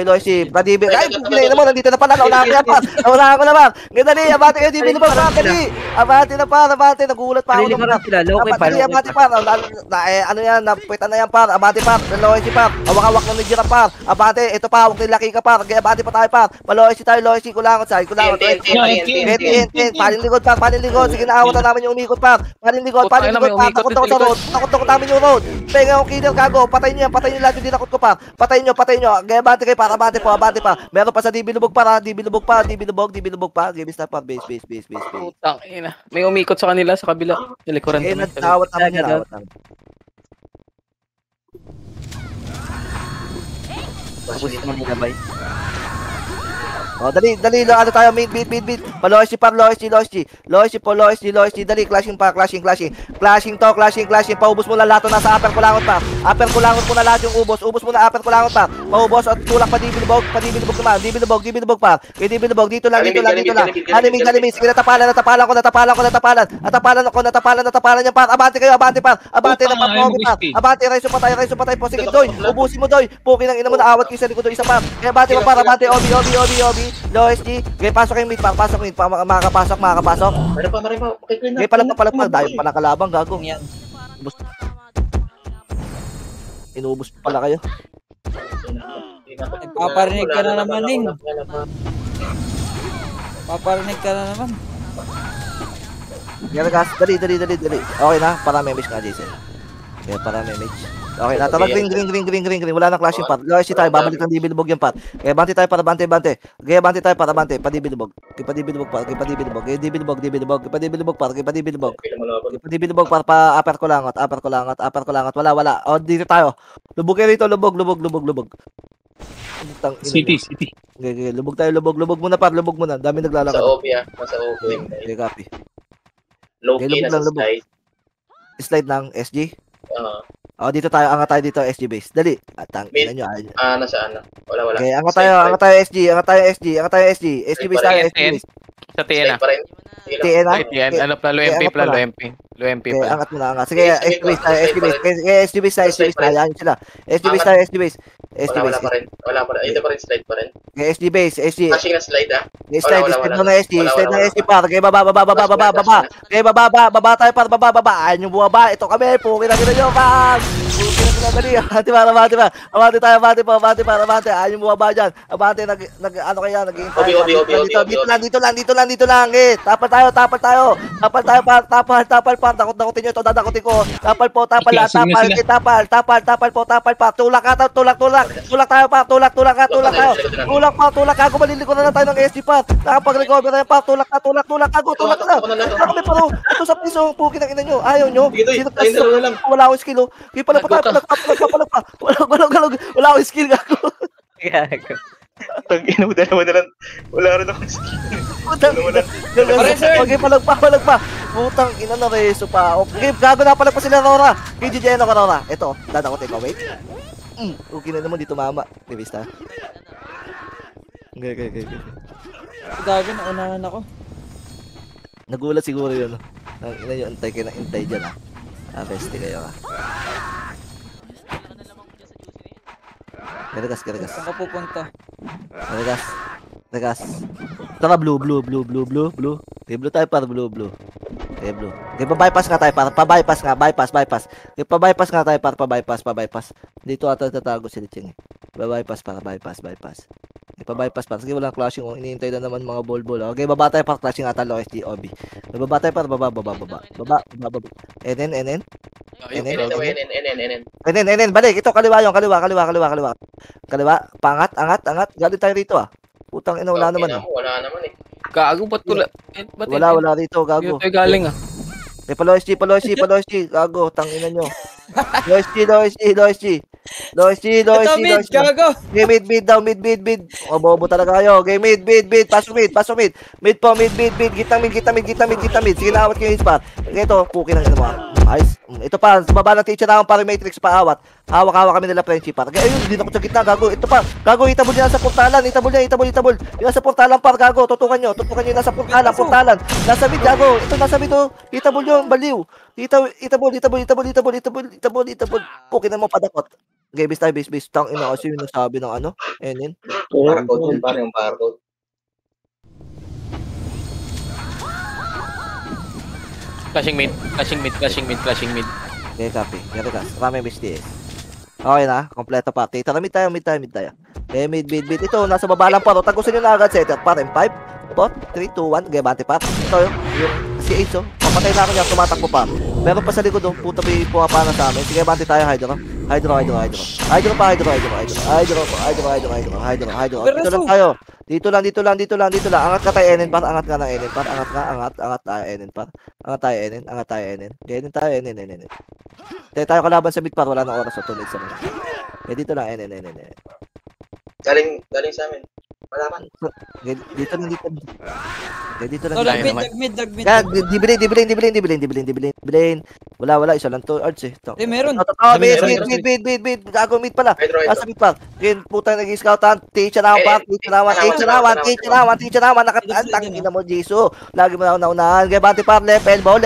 Padibil. Ay, pinay naman. Nandito na pala. Naunahan ko naman. Gandali. Abate kayo. Dibil pa. Dali. Abate na, par. Nagulat pa ako. Abate, par. Ano yan? Napitan na yan, par. Abate, par. Low SG, par. Awak-awak ng Nijira, par. Abate. Ito pa. Huwag nilaki ka, par. Okay, abate pa tayo, par. Palo SG tayo. Low SG. Kulangot. Paling likod. Sige, naawatan namin yung umikot, par. Paling likod, par. Takot ako sa road. Takot namin yung road. Penga yung killer, gago. Patayin nyo lahat yung dinakot ko, par. Patayin nyo. Kaya abate kayo, par. Abate pa. Meron pa sa DB Lubog, par. DB Lubog pa. Game start, par. Base. Putang ina. May umikot sa kanila sa kabila. Nilikuran Eh, kami. nagtawat namin. Ubus Manila Bay. Dali, ano tayo, mid. Palo SG, par. Low SG. Dali, clashing. Paubos mo na lahat nasa upper kulangot, par. Upper kulangot mo na lahat yung ubos. Ubos mo na upper kulangot, par. Paubos at tulak pa dibilbog naman. Dibilbog, par. Okay, dibilbog. Dito lang. Halimig. Sige, natapalan yan, par. Abante kayo, par. Abante na, par. Abante, reso pa tayo po. Sige, Doy. Ubusin mo, Doy. Pukin ang ina mo na awat kayo sa likod, Doy. Isa pa. Kaya abante pa, par. Abante, OB. Low SG. Okay, pasok yung mid, par. Makakapasok. Meron pa. Okay, palagpag. Dahil pala kalabang, gagong yan. Inubos pala kayo. Nagpaparinig ka na naman, Ning. Paparinig ka na naman. Yan gas, dali. Okay na, para memage ka, Jason. Okay, para memage. Okay na, tara, green. Wala na clashing part. Guys, tayo, babalik ng dibilbog yung part. Kaya bante tayo para bante. Kaya bante tayo para bante, padibilbog. Kaya padibilbog para, kaya dibilbog. Kaya padibilbog para, kaya padibilbog. Kaya padibilbog para, pa upper ko langot. Wala. O, dito tayo. Lubog kayo rito, lubog. City. Okay, lubog tayo, lubog muna par, lubog muna. Dami naglalakad. Sa OP nasa OP. Okay, copy. Low Okay, key lubog nasa lang, lubog. slide. Slide ng SG. Ah, Dito tayo, angat tayo dito, SG base. Dali. Atang Mid. ina nyo. Nasaan na? Wala. Okay, angat tayo SG base tayo, SG base. Sa TN na. Slide pa rin. TN na. TN, ano pala, low MP pala, low MP Okay, pala. angat mo na, angat. Sige, SG base tayo, SG base tayo, yan sila. SG base tayo, SG base. Wala pa rin. Ito pa rin, slide pa rin. Okay, SG base, SG. Flashing na slide Slide wala. na SG, slide na Wala. SG par. Okay, baba. Okay, baba tayo par, baba. Ayun yung bumaba. Ito kami, pukin na nyo, par. Dali, abante tayo. Ayun yung bumaba dyan. Abante, ano kaya, nag-iintay. Dito lang. Tapal tayo. Tapal par. Dakotin nyo ito, dadakotin ko. Tapal po. Tulak tayo pa. Tulak ka. Gumalili ko na lang tayo ng SG pa. Nakapag-recover na yan pa. Tulak ka. Tulak na. Kami pa ito sa piso. Pukin ang ina nyo. Ayaw nyo. Dito lang. wala akong skill. Hindi pala pa tayo. Palag pa. Wala akong skill. Gago. Tag-ina mo, dalawa na lang. Wala rin akong skill. Okay, palag pa. Putang ina na reso pa. Okay, gago na palag pa sila Rora. Kay GG ano ka Rora. Ito, dadakotin ko. Wait. Okay na naman dito mama. Revista. Okay. Gago na unahan ako. Nagulat siguro yun. Ang ina nyo, antay kayo ng intay dyan besti kayo Wala ka na lamang mo dyan sa juicy na yan. Karagas. Saan ka pupunta? Karagas. Tara, blue. Okay, blue tayo para blue. Okay, blue. Okay, pa-bypass nga tayo para pa-bypass. Okay, pa-bypass nga tayo para pa-bypass. Dito ata tatago si Licheng Pa-bypass para bypass. Okay, pa-bypass para. Sige, walang clashing. Iniintay na naman mga ball. Okay, baba tayo para clashing ata low SG OB. Baba tayo para baba. NN. NN. Balik. Ito, kaliwa yung. Kaliwa. Pangat. Galing tayo rito Putang ina, wala naman Wala naman eh. Gago, ba't wala? Wala rito, gago. Dito galing Palo SG. Gago, tangina nyo. Low SG. Ito mid, gago. Okay, mid daw. Bobo talaga kayo. Okay, mid. Pasok mid. Mid. Gitang mid. Sige, naawat kayo yung spot. Ito, pukin ang ina mo. Ayos. Ito pa, baba ng teacher naman para Matrix pa awat. Hawak kami nila friendship par. Kaya ayun, hindi na ko sa gitna, gago. Ito pa, gago, itabol niya sa portalan. Itabol. Yung nasa portalan par, gago. Tutukan nyo yung nasa portalan. Nasa mid, gago. Ito nasa mid, itabol nyo, baliw. Itabol. Pukin na mo, padakot. Okay, base. Tang ina kasi yung nasabi ng ano. Enin. Barcode yun, parang yung barcode. Clashing mid. Okay, copy. Karagas. Rame BSTS. Okay na, kompleto party. Tara, mid tayo. Okay, mid. Ito, nasa baba lang pa. Tagusin nyo na agad setter. Par M5. 4, 3, 2, 1. Okay, bante pa. Ito yung si Ace, Papatay na ako niya, tumatakbo pa. Meron pa sa likod, puta may pumapana sa amin. Sige, bante tayo, Hydro. Dito lang. Angat ka tayo, Enen par. Angat tayo, Enen. Ganyan tayo, Enen. Tayo kalaban sa mid par. Wala na oras. Tuloy sa mga. Dito lang, Enen. Galing sa amin. Wala man. Dito lang. Dagmid. Dibilin. Wala. Isa lang to, Arts Meron. Mid. Gago, mid pala. Nasa mid pa. Ganyan, puta nag-scoutan. Teacher naman. Nakatantang ina mo, Jisoo. Lagi mo na naunahan. Kaya bati pa, left elbow.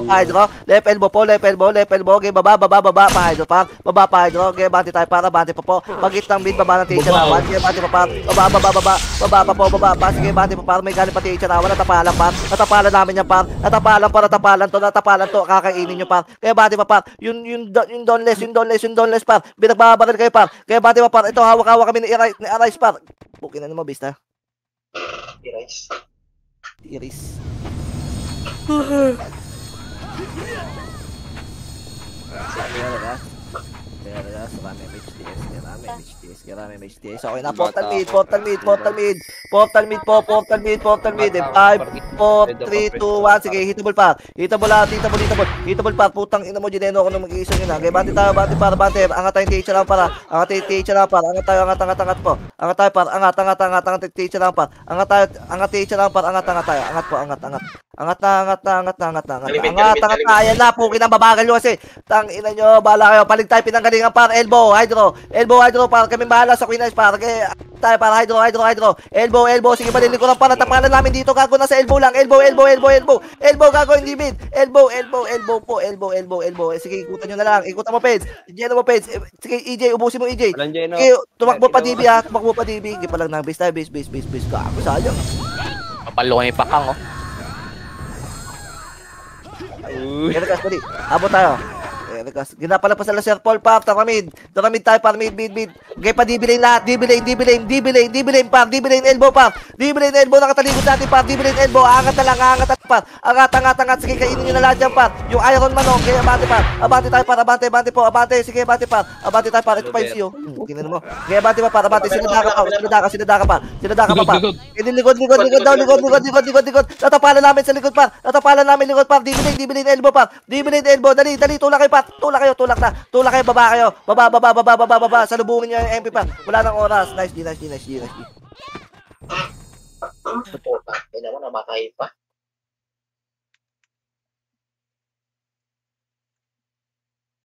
Hydro. Left elbow. Kaya baba, pa Hydro pa. Baba pa Hydro. Kaya bati tayo para, bati pa po. Pagitang mid, baba ng teacher naman. Kaya bati pa, baba. Sige, bati pa, para may galing pa teacher naman. Natapalan namin yan, par. Natapalan to. Kakainin nyo, par. Kaya bati pa, par. Yung donless, par. Binagbabaril kayo, par. Kaya bati pa, par. Ito, hawak kami ni Arise, par. Bukin na naman, bista. Iris. Iris. Marami HTS. Okay na, portal mid. In 5, 4, 3, 2, 1. Sige, hitable pa. Hitable pa. Putang ina mo, gineno ako nung mag-iisa nyo na. Okay, bante tayo, bante. Angat tayong teacher lang para. Angat tayo, angat po. Angat tayo, par. Angat teacher lang par. Angat tayo. Angat na. Ayan na, pukin ang babagal nyo kasi. Tang ina nyo, bala kayo. Palig tayo pinanggalingan par. Elbow, hydro par. Kami bahala sa Queen Ice par. Okay, tayo par. Hydro. Elbow. Sige, balili ko lang para. Tapalan namin dito. Gago na sa elbow lang. Elbow. Gago, hindi mid. Elbow po. Sige, ikutan nyo na lang. Ikutan mo, Peds. Geno mo, Peds. Sige, EJ, ubusin mo, EJ. Walang Geno. Sige, tumakbo pa, DB ha. Hindi pa lang na. Base. Gago, sayang. Papalo ko yung pakang, oh. Rekas, dali. Abot tayo. Rekas. Ginapala pa sa Sir Paul pa. Takamid tayo par. Mid. Okay pa, D-Belane lahat. D-Belane, par. D-Belane elbow par. D-Belane elbow nakatalikod natin par. D-Belane elbow. Angat par. Angat. Sige, kainin nyo na lahat dyan par. Yung Iron Man, okay. Abante par. Abante tayo par. Abante po. Abante. Sige, abante par. Abante tayo par. Ito pa yung siyo. Tingnan mo. Okay, abante pa par. Abante. Sinadaka pa. Likod. Natapalan namin sa likod par. D-Belane elbow par. D-Belane elbow. Dali. Tulak kayo par. Tulak kayo. Baba kayo. Baba. Salubungin nyo yung MP par. Wala nang oras. Nice. Puta, hindi naman namatay pa.